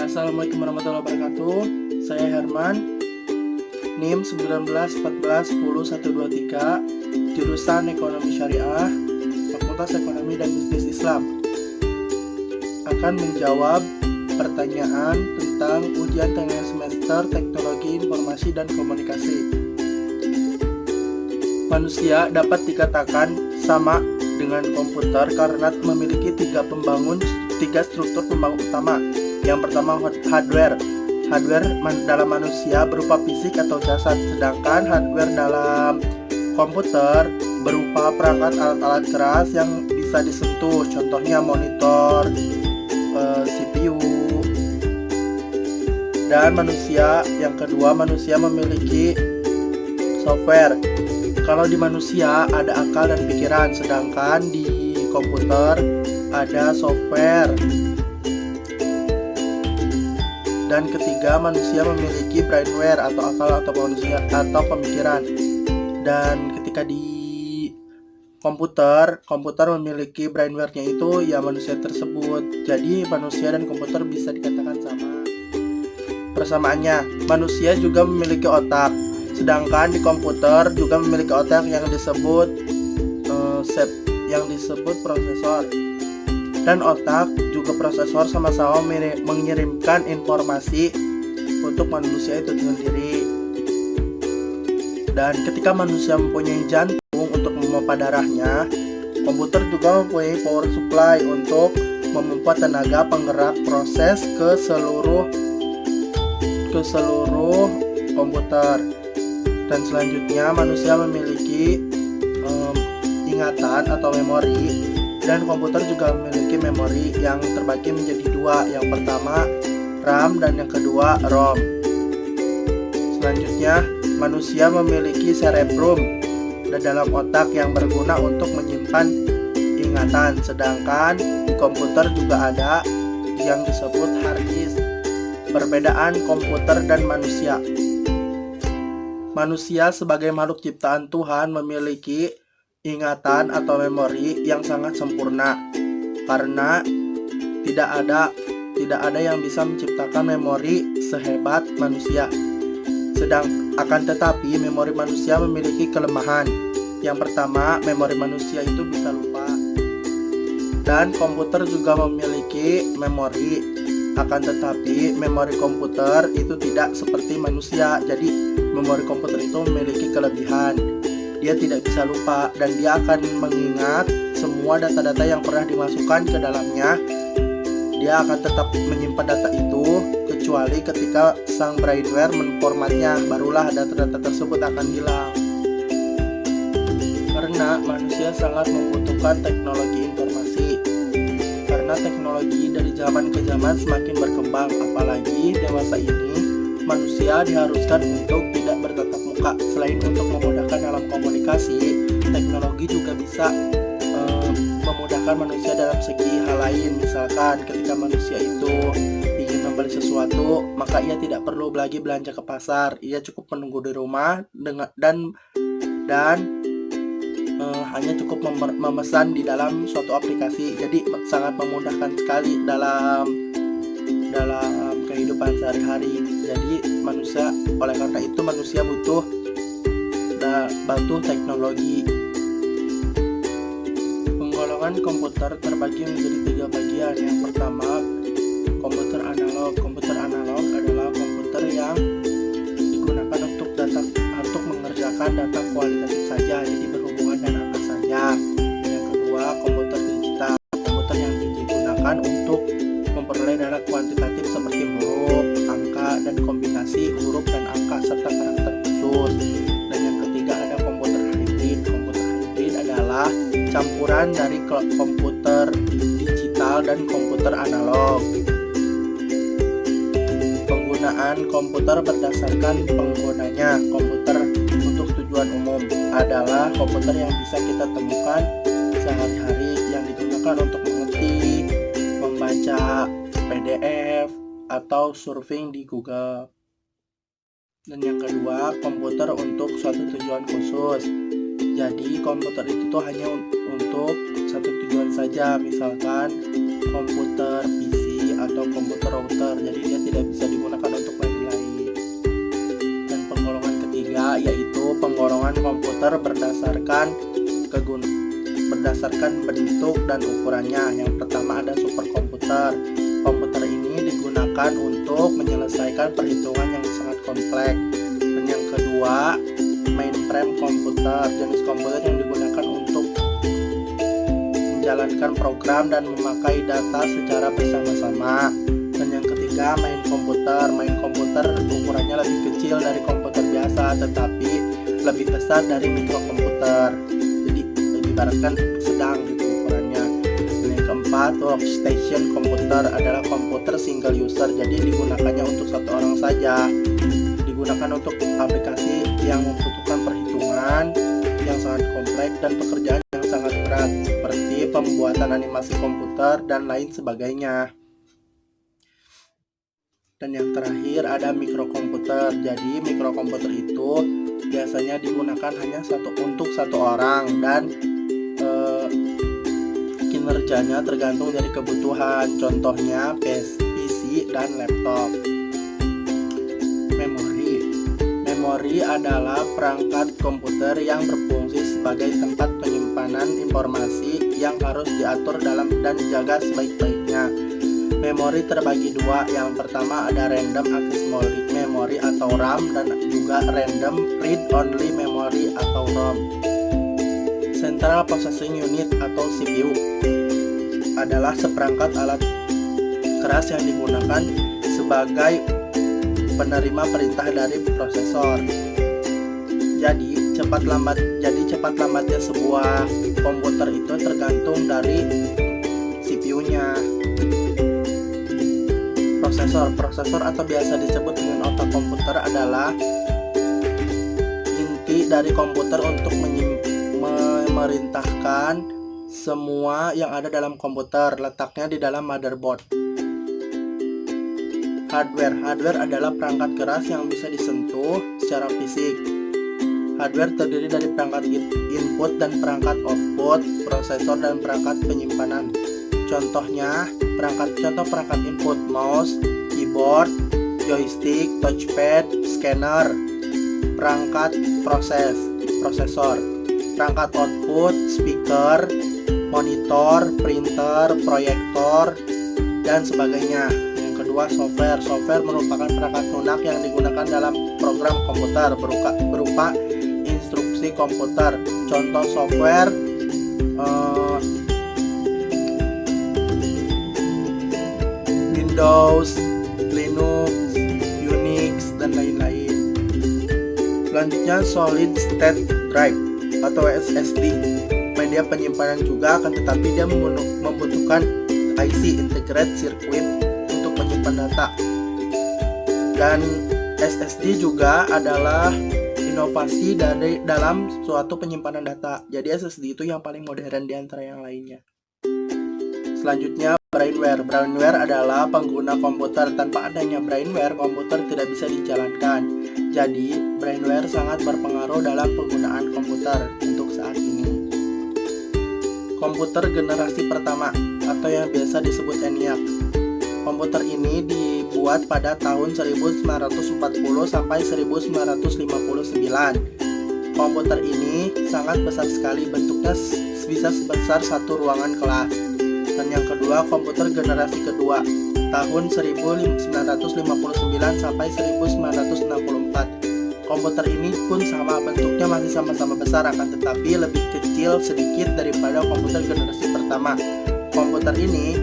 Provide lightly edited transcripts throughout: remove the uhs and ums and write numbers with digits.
Assalamualaikum warahmatullahi wabarakatuh. Saya Herman, NIM 1914101123, jurusan Ekonomi Syariah, Fakultas Ekonomi dan Bisnis Islam. Akan menjawab pertanyaan tentang ujian tengah semester Teknologi Informasi dan Komunikasi. Manusia dapat dikatakan sama dengan komputer karena memiliki tiga struktur pembangun utama. Yang pertama hardware. Hardware dalam manusia berupa fisik atau jasad, sedangkan hardware dalam komputer berupa perangkat alat-alat keras yang bisa disentuh, contohnya monitor, CPU. Dan yang kedua manusia memiliki software. Kalau di manusia ada akal dan pikiran, sedangkan di komputer ada software. Dan ketiga, manusia memiliki brainware atau akal atau pemikiran. Dan ketika di komputer memiliki brainware-nya itu ya manusia tersebut. Jadi manusia dan komputer bisa dikatakan sama. Persamaannya, manusia juga memiliki otak, sedangkan di komputer juga memiliki otak yang disebut prosesor. Dan otak juga prosesor sama-sama mengirimkan informasi untuk manusia itu sendiri. Dan ketika manusia mempunyai jantung untuk memompa darahnya, komputer juga mempunyai power supply untuk memompa tenaga penggerak proses ke seluruh komputer. Dan selanjutnya manusia memiliki ingatan atau memori. Dan komputer juga memiliki memori yang terbagi menjadi dua. Yang pertama RAM dan yang kedua ROM. Selanjutnya manusia memiliki cerebrum dan dalam otak yang berguna untuk menyimpan ingatan. Sedangkan di komputer juga ada yang disebut hard disk. Perbedaan komputer dan manusia. Manusia sebagai makhluk ciptaan Tuhan memiliki ingatan atau memori yang sangat sempurna, karena tidak ada yang bisa menciptakan memori sehebat manusia. Akan tetapi memori manusia memiliki kelemahan. Yang pertama, memori manusia itu bisa lupa. Dan komputer juga memiliki memori. Akan tetapi memori komputer itu tidak seperti manusia. Jadi memori komputer itu memiliki kelebihan. Dia tidak bisa lupa dan dia akan mengingat semua data-data yang pernah dimasukkan ke dalamnya. Dia akan tetap menyimpan data itu kecuali ketika sang brainware memformatnya, barulah data-data tersebut akan hilang. Karena manusia sangat membutuhkan teknologi informasi. Karena teknologi dari zaman ke zaman semakin berkembang, apalagi dewasa ini manusia diharuskan untuk tidak bertatap muka. Selain untuk memudahkan dalam komunikasi, teknologi juga bisa memudahkan manusia dalam segi hal lain. Misalkan ketika manusia itu ingin membeli sesuatu, maka ia tidak perlu lagi belanja ke pasar. Ia cukup menunggu di rumah dan hanya cukup memesan di dalam suatu aplikasi. Jadi sangat memudahkan sekali dalam kehidupan sehari-hari. Jadi oleh karena itu manusia butuh teknologi. Penggolongan komputer terbagi menjadi tiga bagian. Yang pertama, komputer analog. Komputer analog adalah komputer yang digunakan untuk mengerjakan data kualitatif saja, jadi berhubungan dengan angka saja. Yang kedua, komputer digital. Komputer yang digunakan untuk memperoleh data kuantitatif seperti huruf, angka, dan kombinasi huruf dan angka serta karakter khusus. Dan yang ketiga ada komputer hybrid. Komputer hybrid adalah campuran dari komputer digital dan komputer analog. Penggunaan komputer berdasarkan penggunanya. Komputer untuk tujuan umum adalah komputer yang bisa kita temukan sehari-hari, yang digunakan untuk mengetik, membaca PDF, atau surfing di Google. Dan yang kedua, komputer untuk suatu tujuan khusus. Jadi komputer itu tuh hanya untuk satu tujuan saja, misalkan komputer PC atau komputer router, jadi dia tidak bisa digunakan untuk lain-lain. Dan penggolongan ketiga yaitu penggolongan komputer berdasarkan bentuk dan ukurannya. Yang pertama ada superkomputer. Komputer ini digunakan untuk menyelesaikan perhitungan yang sangat kompleks. Dan yang kedua, mainframe komputer, jenis komputer yang digunakan untuk menjalankan program dan memakai data secara bersama-sama. Dan yang ketiga, main komputer. Main komputer ukurannya lebih kecil dari komputer biasa, tetapi lebih besar dari mikrokomputer. Jadi ibaratkan sedang gitu ukurannya. Dan yang keempat, workstation komputer adalah komputer single user, jadi digunakannya untuk satu orang saja. Digunakan untuk aplikasi yang membutuhkan perhitungan yang sangat kompleks dan pekerjaan yang sangat berat, seperti pembuatan animasi komputer dan lain sebagainya. Dan yang terakhir ada mikrokomputer. Jadi mikrokomputer itu biasanya digunakan hanya untuk satu orang, dan kinerjanya tergantung dari kebutuhan, contohnya PC dan laptop. Memori adalah perangkat komputer yang berfungsi sebagai tempat penyimpanan informasi yang harus diatur dalam dan dijaga sebaik-baiknya. Memori terbagi dua, yang pertama ada random access memory atau RAM, dan juga random read only memory atau ROM. Central Processing Unit atau CPU adalah seperangkat alat keras yang digunakan sebagai penerima perintah dari prosesor. Jadi cepat lambatnya sebuah komputer itu tergantung dari CPU-nya. Prosesor atau biasa disebut dengan otak komputer adalah inti dari komputer untuk memerintahkan semua yang ada dalam komputer. Letaknya di dalam motherboard. Hardware adalah perangkat keras yang bisa disentuh secara fisik. Hardware terdiri dari perangkat input dan perangkat output, prosesor dan perangkat penyimpanan. Contohnya, perangkat input: mouse, keyboard, joystick, touchpad, scanner. Perangkat prosesor. Perangkat output: speaker, monitor, printer, proyektor, dan sebagainya. Yang kedua, software merupakan perangkat lunak yang digunakan dalam program komputer berupa instruksi komputer. Contoh software Windows, Linux, Unix, dan lain-lain. Selanjutnya, solid state drive atau SSD, media penyimpanan juga, akan tetapi dia membutuhkan IC, integrated circuit, untuk menyimpan data. Dan SSD juga adalah inovasi dalam suatu penyimpanan data. Jadi SSD itu yang paling modern di antara yang lainnya. Selanjutnya, brainware adalah pengguna komputer. Tanpa adanya brainware, komputer tidak bisa dijalankan. Jadi, brainware sangat berpengaruh dalam penggunaan komputer untuk saat ini. Komputer generasi pertama atau yang biasa disebut ENIAC. Komputer ini dibuat pada tahun 1940 sampai 1959. Komputer ini sangat besar sekali, bentuknya bisa sebesar satu ruangan kelas. Dan yang kedua, komputer generasi kedua tahun 1959 sampai 1964. Komputer ini pun sama, bentuknya masih sama-sama besar, akan tetapi lebih kecil sedikit daripada komputer generasi pertama. Komputer ini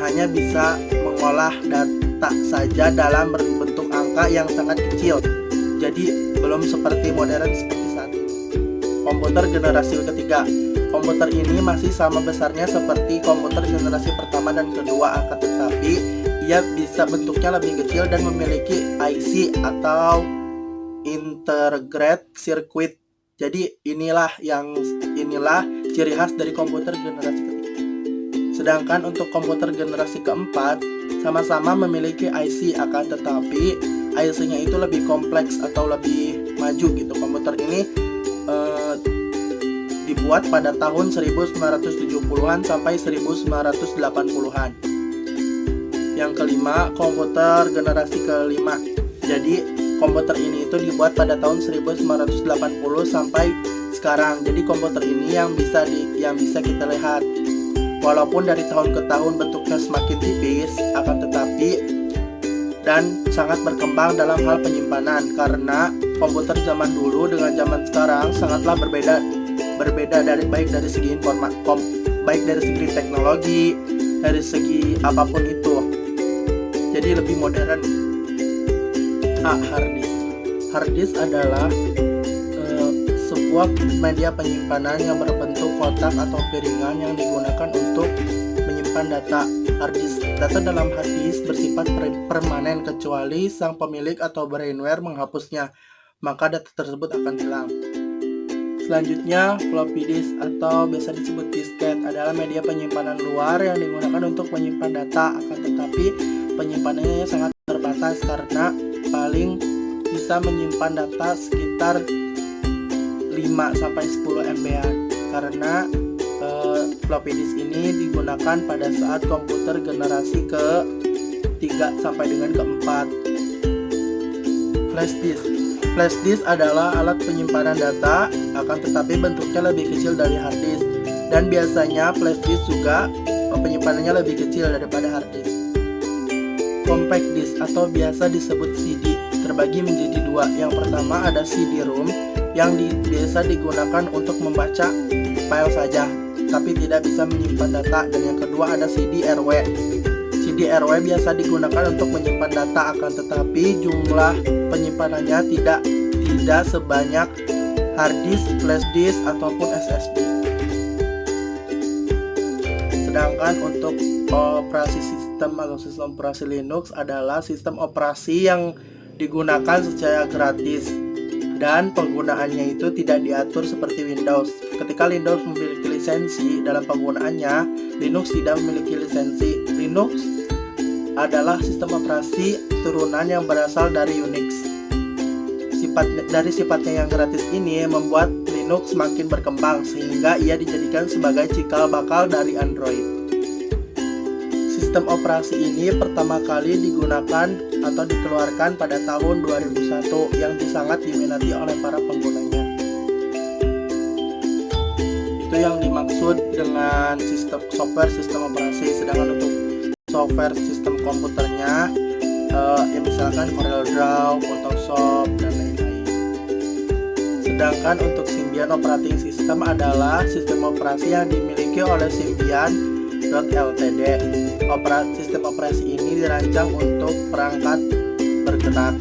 hanya bisa mengolah data saja dalam bentuk angka yang sangat kecil. Jadi belum seperti modern seperti saat ini. Komputer generasi ketiga. Komputer ini masih sama besarnya seperti komputer generasi pertama dan kedua, akan tetapi ia bisa bentuknya lebih kecil dan memiliki IC atau integrated circuit. Jadi inilah ciri khas dari komputer generasi ketiga. Sedangkan untuk komputer generasi keempat sama-sama memiliki IC, akan tetapi IC-nya itu lebih kompleks atau lebih maju gitu. Komputer ini dibuat pada tahun 1970-an sampai 1980-an. Yang kelima, komputer generasi kelima. Jadi komputer ini itu dibuat pada tahun 1980 sampai sekarang. Jadi komputer ini yang bisa kita lihat. Walaupun dari tahun ke tahun bentuknya semakin tipis, akan tetapi dan sangat berkembang dalam hal penyimpanan, karena komputer zaman dulu dengan zaman sekarang sangatlah berbeda dari baik dari segi baik dari segi teknologi, dari segi apapun itu. Jadi lebih modern. Hard disk adalah sebuah media penyimpanan yang berbentuk kotak atau piringan yang digunakan untuk menyimpan data. Data dalam hard disk bersifat permanen kecuali sang pemilik atau brainware menghapusnya, maka data tersebut akan hilang. Selanjutnya, floppy disk atau biasa disebut disket adalah media penyimpanan luar yang digunakan untuk menyimpan data, akan tetapi penyimpanannya sangat terbatas karena paling bisa menyimpan data sekitar 5-10 MB-an, karena floppy disk ini digunakan pada saat komputer generasi ke-3 sampai dengan ke-4. Flash disk adalah alat penyimpanan data, akan tetapi bentuknya lebih kecil dari hard disk, dan biasanya flash disk juga penyimpanannya lebih kecil daripada hard disk. Compact disk atau biasa disebut CD terbagi menjadi dua. Yang pertama ada CD-ROM yang biasa digunakan untuk membaca file saja, tapi tidak bisa menyimpan data, dan yang kedua ada CD-RW. CD-RW biasa digunakan untuk menyimpan data, akan tetapi jumlah penyimpanannya tidak sebanyak hard disk, flash disk ataupun SSD. Sedangkan untuk operasi sistem atau sistem operasi Linux adalah sistem operasi yang digunakan secara gratis dan penggunaannya itu tidak diatur seperti Windows. Ketika Windows memiliki lisensi dalam penggunaannya, Linux tidak memiliki lisensi. Linux adalah sistem operasi turunan yang berasal dari Unix. Dari sifatnya yang gratis ini membuat Linux semakin berkembang sehingga ia dijadikan sebagai cikal bakal dari Android. Sistem operasi ini pertama kali digunakan atau dikeluarkan pada tahun 2001 yang sangat diminati oleh para penggunanya. Itu yang dimaksud dengan software sistem operasi. Sedangkan untuk software sistem komputernya yang misalkan CorelDRAW, Photoshop, dan lain-lain. Sedangkan untuk Symbian Operating System adalah sistem operasi yang dimiliki oleh Symbian.ltd. Sistem operasi ini dirancang untuk perangkat bergerak.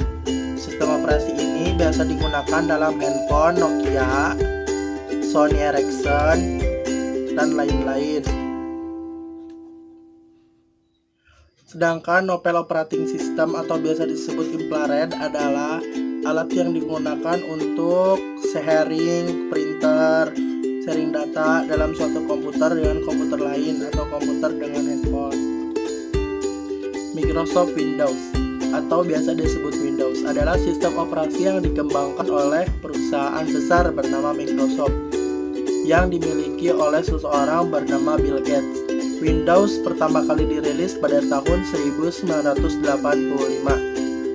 Sistem operasi ini biasa digunakan dalam handphone Nokia, Sony Ericsson, dan lain-lain. Sedangkan Novell Operating System atau biasa disebut infrared adalah alat yang digunakan untuk sharing data dalam suatu komputer dengan komputer lain atau komputer dengan handphone. Microsoft Windows atau biasa disebut Windows adalah sistem operasi yang dikembangkan oleh perusahaan besar bernama Microsoft yang dimiliki oleh seseorang bernama Bill Gates. Windows pertama kali dirilis pada tahun 1985.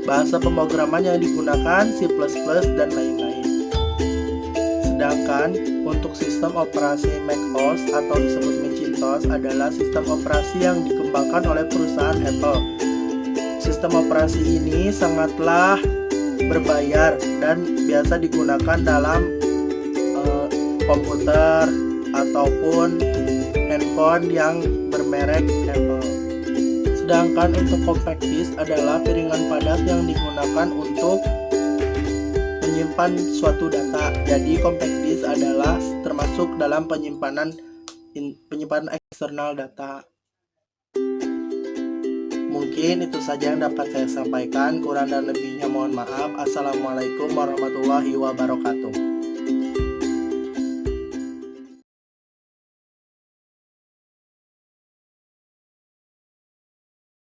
Bahasa pemrograman yang digunakan C++ dan lain-lain. Sedangkan untuk sistem operasi macOS atau disebut Macintosh adalah sistem operasi yang dikembangkan oleh perusahaan Apple. Sistem operasi ini sangatlah berbayar dan biasa digunakan dalam komputer ataupun handphone yang bermerek Apple. Sedangkan untuk compact disk adalah piringan padat yang digunakan untuk menyimpan suatu data. Jadi compact disk adalah termasuk dalam penyimpanan eksternal data. Mungkin itu saja yang dapat saya sampaikan. Kurang dan lebihnya mohon maaf. Assalamualaikum warahmatullahi wabarakatuh.